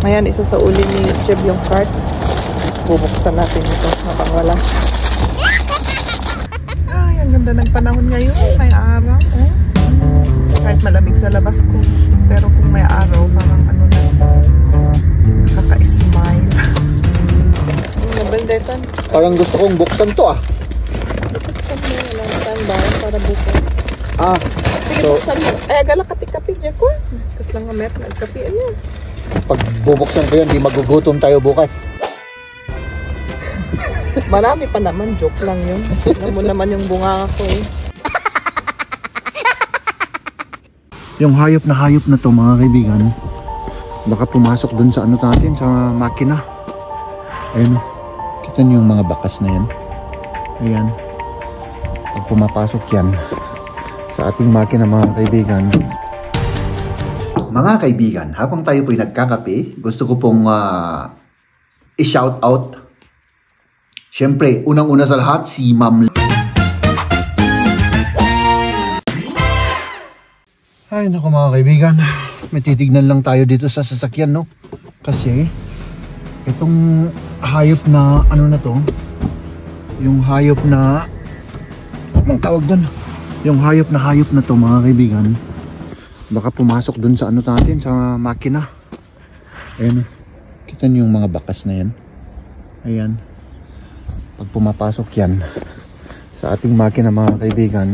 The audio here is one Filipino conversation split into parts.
Ayan, isa sa uli ni Jeb yung cart. Bubuksan natin ito habang wala siya. Ay, ang ganda ng panahon ngayon. May araw. Kahit malamig sa labas ko. Pero kung may araw, parang ano na, kaka-smile. Nabaldetan. Parang gusto kong buksan to ah. Buksan mo na lang standby para bukas. Ah. Sige, so, buksan mo. Ay, agala kapi-kapi, Jeff ko. Kas lang nga meron, nagkapian niya. Pag bubuksan ko yan, di magugutom tayo bukas. Marami pa naman, joke lang yun. Alam mo naman yung bunga ko eh. Yung hayop na to mga kaibigan, baka pumasok dun sa ano natin, sa makina. Ayun, kita niyo yung mga bakas na yan. Ayan. Pag pumapasok yan sa ating makina mga kaibigan. Mga kaibigan, habang tayo po'y nagkakape, gusto ko pong i-shout out. Siyempre, unang-una sa lahat, si Ma'am. Ay, naku mga kaibigan. May titignan lang tayo dito sa sasakyan, no? Kasi, itong hayop na, ano na to? Yung hayop na, anong tawag doon? Yung hayop na to mga kaibigan, baka pumasok dun sa ano natin, sa makina. Ayan, kita niyo yung mga bakas na yan. Ayan. Pag pumapasok yan sa ating makina mga kaibigan,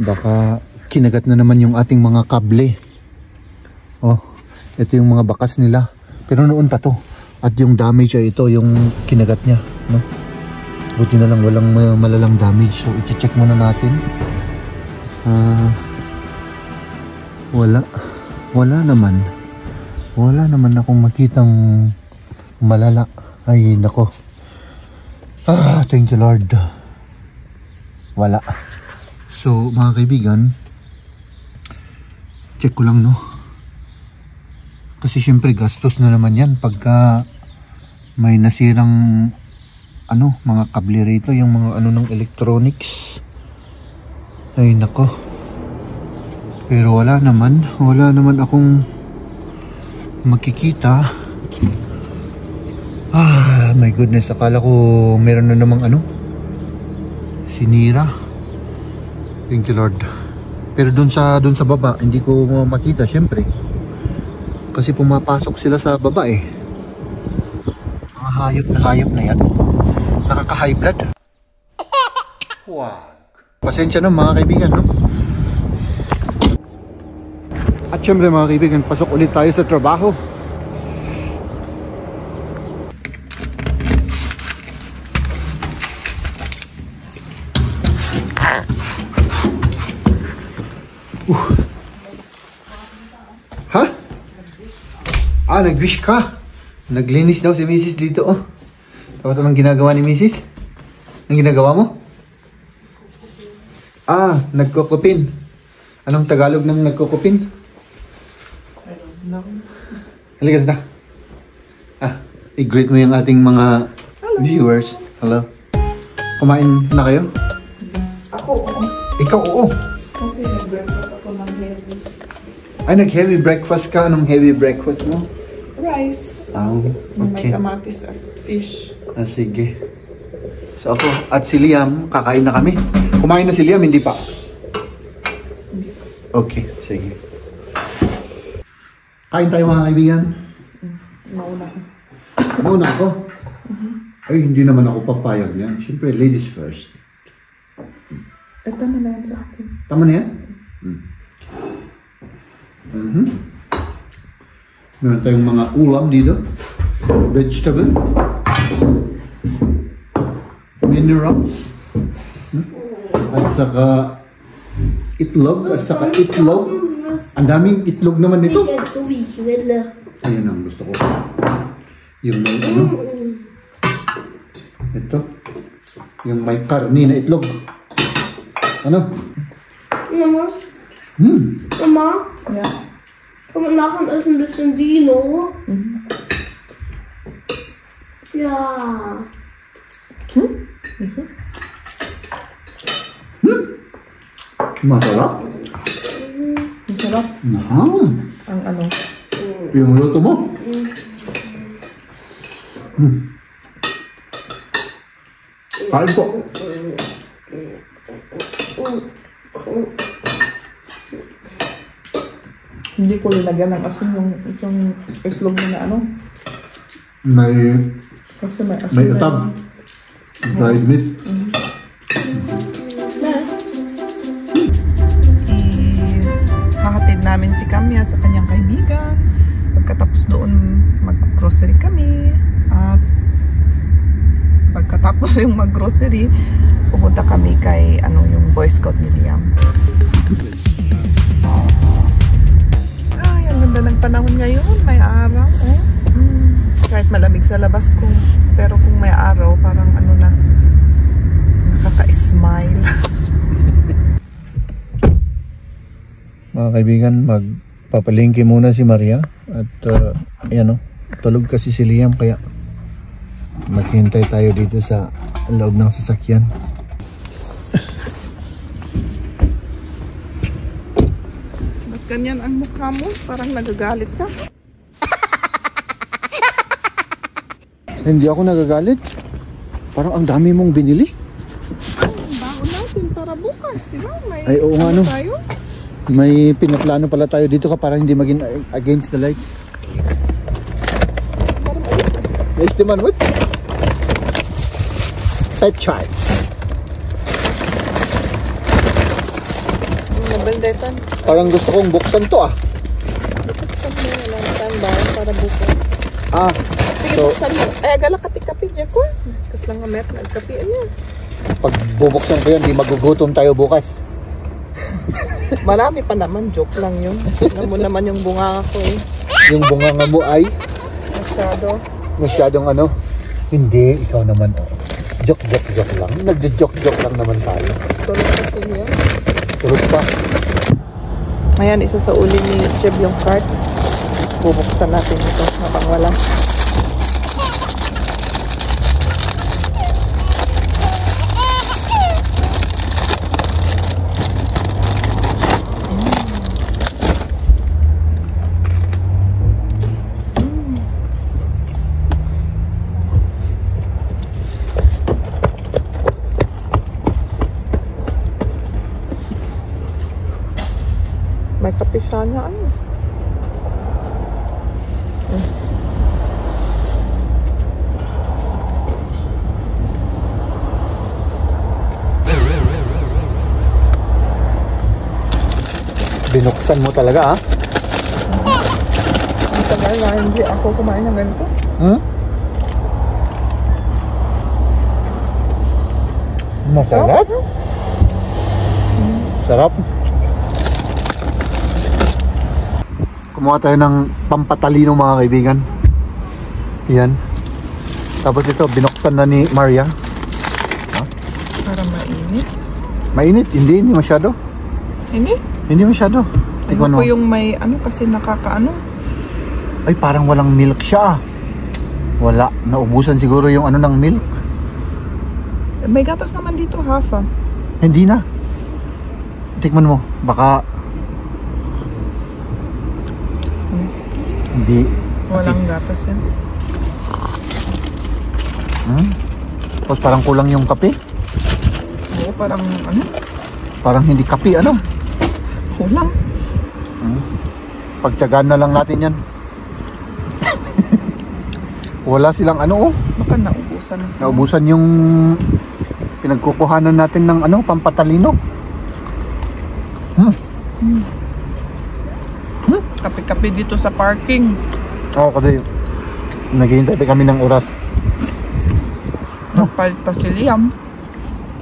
baka kinagat na naman yung ating mga kable. Oh, ito yung mga bakas nila. Pero noon pa to. At yung damage ay ito, yung kinagat niya, no? Buti na lang walang malalang damage. So i-check muna natin. Wala naman akong makitang malala. Ay nako. Thank you Lord. Wala. So mga kaibigan, check ko lang, no? Kasi syempre gastos na naman yan pagka may nasirang ano, mga kable rito, yung mga ano ng electronics. Ay nako. Pero wala naman akong makikita. My goodness, akala ko meron na namang ano, sinira. Thank you Lord. Pero dun sa baba, hindi ko makita syempre. Kasi pumapasok sila sa baba eh. Mga hayop na yan. Nakaka-high blood. Wow. Pasensya na mga kaibigan, no? At syempre mga kaibigan, pasok ulit tayo sa trabaho. Ha? Nag-wish ka. Naglinis daw si Mrs. dito, oh. Tapos anong ginagawa ni Mrs.? Anong ginagawa mo? Nagkukupin. Anong Tagalog ng nagkukupin? I don't know. Halika dito. I-greet mo yung ating mga viewers. Hello. Kumain na kayo? Ako, oo. Ikaw, oo. Kasi nag-breakfast ako ng heavy. Ay, nag-heavy breakfast ka. Anong heavy breakfast mo? Rice. Okay. May kamatis at fish. Sige. So ako at si Liam, kakain na kami. Kumain na si Liam, hindi pa? Okay, sige. Kain tayo mga kaibigan. Mauna ko. Mauna ako? Ay, hindi naman ako papayag yan. Siyempre, ladies first. Tama na yan sa akin. Tama na yan? Meron tayong mga ulam dito. Vegetable. Minerals. At saka itlog. Ang daming itlog naman nito. Ayun ang gusto ko. Yung may ano. Ito. Yung may karni na itlog. Ano? Mama? Mama? Ja. Kann man nach dem Essen ein bisschen Vino? Ja. Masarap. Masarap. Ang ang ano, Yung luto mo? Kain po. Hindi ko linagyan ng asin itong itlog mo na ano. May Kasi may asin. may utab. Dried meat. Hahatid namin si Kamya sa kanyang kaibigan. Pagkatapos doon mag-grocery kami. At pagkatapos yung mag-grocery, pumunta kami kay yung Boy Scout ni Liam. Ay, ang ganda ng panahon ngayon. May araw. Oh. Kahit malamig sa labas ko. Pero kung may araw, parang nakaka-smile. Mga kaibigan, magpapalingki muna si Maria. At ayan o, tulog kasi si Liam kaya maghintay tayo dito sa loob ng sasakyan. Ba't ganyan ang mukha mo? Parang nagagalit ka. Hindi ako nagagalit. Parang ang dami mong binili. Baon natin para bukas, di ba? Ay, oo nga, no. Tayo? May pinaplano pala tayo dito ka para hindi maging against the light. Yes, the man, what? Type chai. Nabaldetan. Parang gusto kong buksan to ah. Buksan mo na lang tayong baon para bukas. Ah, Sige, so buksan mo. Ay, agala kapi Jeff ko. Kas lang nga meron nagkapian niya. pag bubuksan ko yan, di magugutom tayo bukas. Marami pa naman, joke lang yun. Alam mo naman yung bunga ko eh. Yung bunganga mo ay Masyadong hindi, ikaw naman oh. Joke lang. Nagjo-joke lang naman tayo. tulog kasi niya. Tulog pa. Ayan, isa sa uli ni Jeb yung cart. Bubuksan natin ito habang wala siya. May kape siya niya, Binuksan mo talaga ah. Ang tagal na hindi ako kumain ng ganito. Hmm? Masarap. Sarap. Kumuha tayo ng pampatalino mga kaibigan. Yan. Tapos ito, binuksan na ni Maria. Para mainit. Mainit? Hindi masyado. Hindi? Hindi masyado. Tignan ko yung may kasi Ay, parang walang milk siya. Wala. Naubusan siguro yung ng milk. May gatas naman dito, half ah. Hindi na. Tikman mo. Baka hindi. Walang gatas yan. Tapos parang kulang yung kape. Oo, parang Parang hindi kape, kulang. Pagtyagaan na lang natin yan. Wala silang Baka naubusan na sila. naubusan yung pinagkukuhanan natin ng pampatalino. Kape-kape dito sa parking. Oo, kasi naghihintay pa kami ng oras. Nagpalit pa si Liam.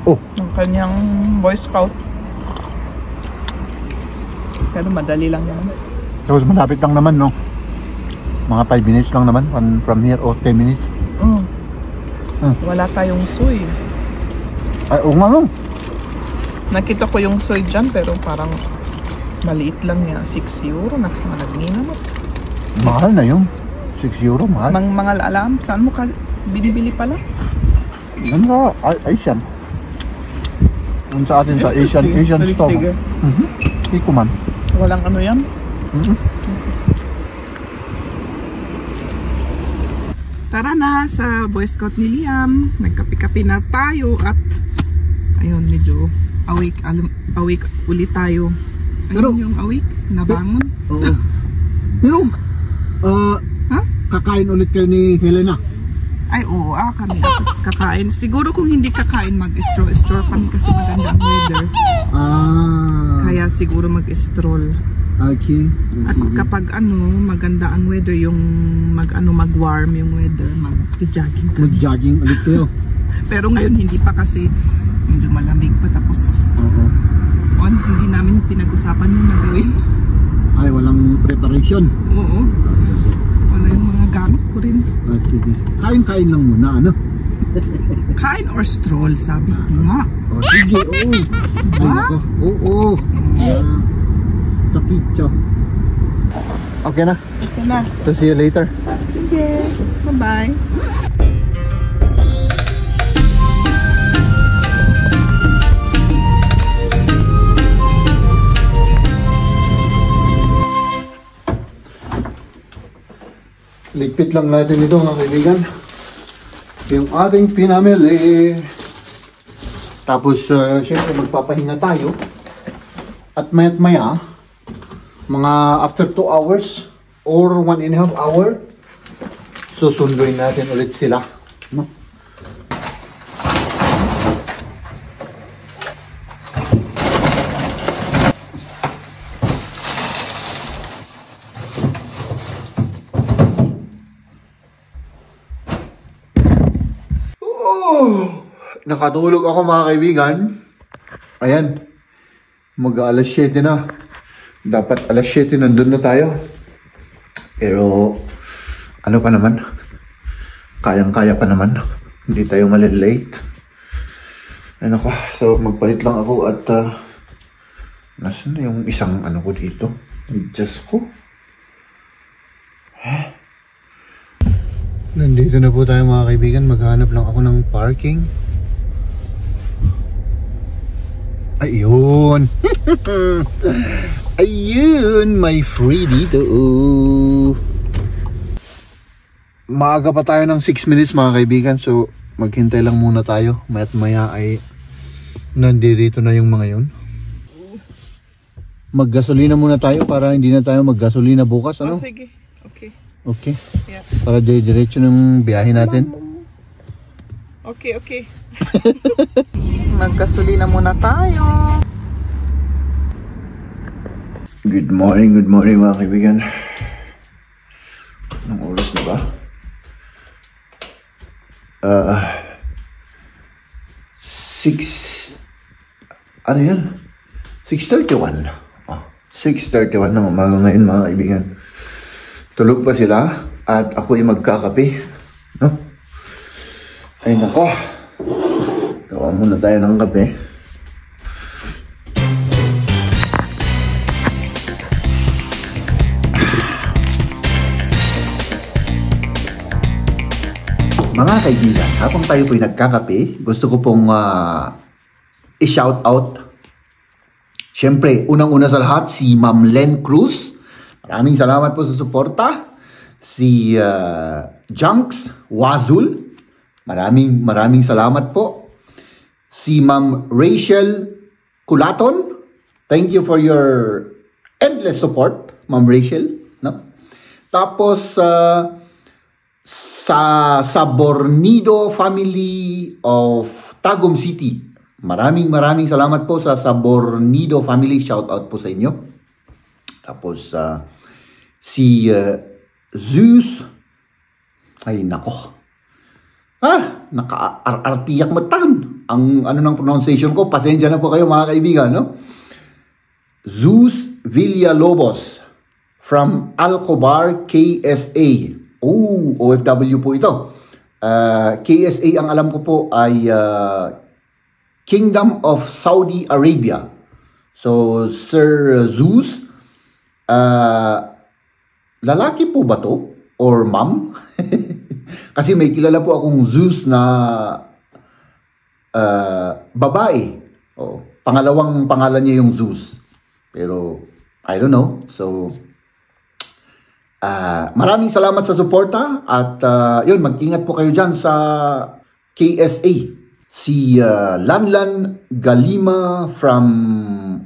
Oh. Ng kanyang Boy Scout. Pero madali lang naman. Tapos malapit lang naman, no? Mga 5 minutes lang naman from here or 10 minutes. Wala tayong soy. Ay, oo nga, no? Nakita ko yung soy dyan pero parang maliit lang niya. 6 euro. Nagnina mo. Mahal na yun. 6 euro, mahal. Mga alam, saan mo ka binibili pala? Yan sa Asian. Yan sa atin sa Asian store. Iko man. Walang yan? tara na sa Boy Scout ni Liam. Nagkape-kape na tayo at ayun, medyo awake ulit tayo. Ayun yung awake, nabangon. Oo. Pero, kakain ulit kayo ni Helena? Ay, oo, kami kakain. Siguro kung hindi kakain, mag-stroll kami kasi maganda ang weather. Kaya siguro mag-stroll. Okay. At kapag maganda ang weather, yung mag-warm yung weather, mag-jogging kami. Mag-jogging ulit kayo? Pero ngayon hindi pa kasi medyo malamig pa, tapos hindi namin pinag-usapan yung nagawin. Ay, walang preparation? Oo. Wala yung mga gamit ko rin. Sige. Kain-kain lang muna, ano? Kain or stroll, sabi ko nga. Sige, oo. Diba? Oo. Kapitcho. Okay na? Okay na. So see you later. Okay. Bye-bye. Ligpit lang natin ito, mga kaibigan. Yung ating pinamili. Tapos, syempre magpapahinga tayo. At maya't maya, mga after 2 hours or 1.5 hour, susunduin natin ulit sila. No? Nakatulog ako, mga kaibigan. Ayan. Mag-alas 7 na. Dapat alas 7 nandun na tayo. Pero ano pa naman? Kayang-kaya pa naman. Hindi tayo malilate. Ano ko? So magpalit lang ako at nasaan na yung isang ko dito? Adjust ko. Nandito na po tayo, mga kaibigan. Maghanap lang ako ng parking. Ayun. Ayun, may free dito. Maaga pa tayo ng 6 minutes, mga kaibigan. So, maghintay lang muna tayo. Maya't maya ay nandito na yung mga yun. Maggasolina muna tayo para hindi na tayo maggasolina bukas. Ano? Sige. Okay. Okay. Yeah. Para diretso ng biyahe natin. Okay. Maggasolina muna tayo. Good morning mga kaibigan. Anong oras na ba? 6 ano yan? 6:31. 6:31 na umaga ngayon, mga kaibigan. Tulog pa sila at ako ay magkakape, no? Ay nako. Gawa muna tayo ng kape. Mga kaibigan, habang tayo po'y nagkakape, gusto ko pong i-shout out. Siyempre, unang-una sa lahat, si Ma'am Len Cruz. Maraming salamat po sa suporta. Si Junks Wazul. Maraming salamat po. Si Ma'am Rachel Culaton. Thank you for your endless support, Ma'am Rachel. No? Tapos, sa Bornido family of Tagum City. Maraming salamat po sa Bornido family. Shout out po sa inyo. Tapos si Zeus. Ay nako. Naka-artiyak matan. Ang ng pronunciation ko. Pasensya na po kayo, mga kaibigan, no? Zeus Villalobos from Alcobar, KSA. OFW po ito. KSA ang alam ko po ay Kingdom of Saudi Arabia. So, Sir Zeus, lalaki po ba to? Or ma'am? Kasi may kilala po akong Zeus na babae. Pangalawang pangalan niya yung Zeus. Pero, I don't know. So, Maraming salamat sa suporta at yun, mag-ingat po kayo dyan sa KSA. Si Lanlan Galima from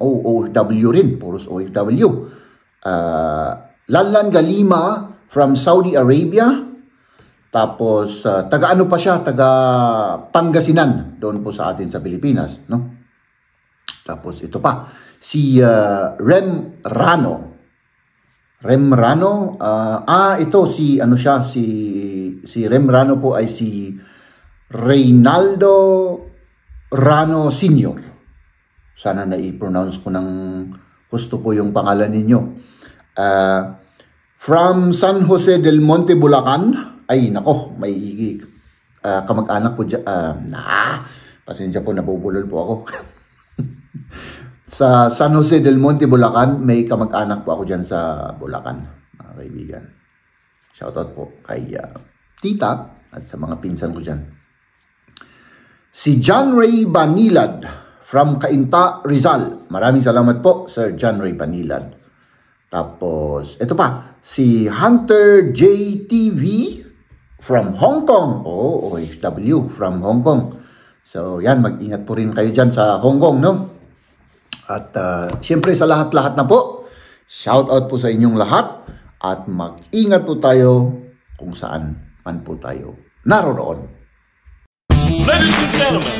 OFW rin, puros OFW. Lanlan Galima from Saudi Arabia. Tapos taga ano pa siya, taga Pangasinan, doon po sa atin sa Pilipinas, no? Tapos ito pa, si Rem Rano. Ito si ano siya, si Rem Rano po ay si Reynaldo Rano Sr. Sana na-i-pronounce ko ng gusto po yung pangalan ninyo. From San Jose del Monte, Bulacan. Ay, nako, may kamag-anak po dyan. Pasensya po, nabubulol po ako. Sa San Jose del Monte, Bulacan, may kamag-anak po ako dyan sa Bulacan, mga kaibigan. Shoutout po kay tita at sa mga pinsan ko dyan. Si John Ray Banilad from Cainta, Rizal. Maraming salamat po, Sir John Ray Banilad. Tapos, ito pa, si Hunter JTV from Hong Kong. OFW from Hong Kong. So, yan, mag-ingat po rin kayo dyan sa Hong Kong, no? At siyempre sa lahat-lahat na po, shout out po sa inyong lahat at mag-ingat po tayo kung saan man po tayo naroon. Ladies and gentlemen,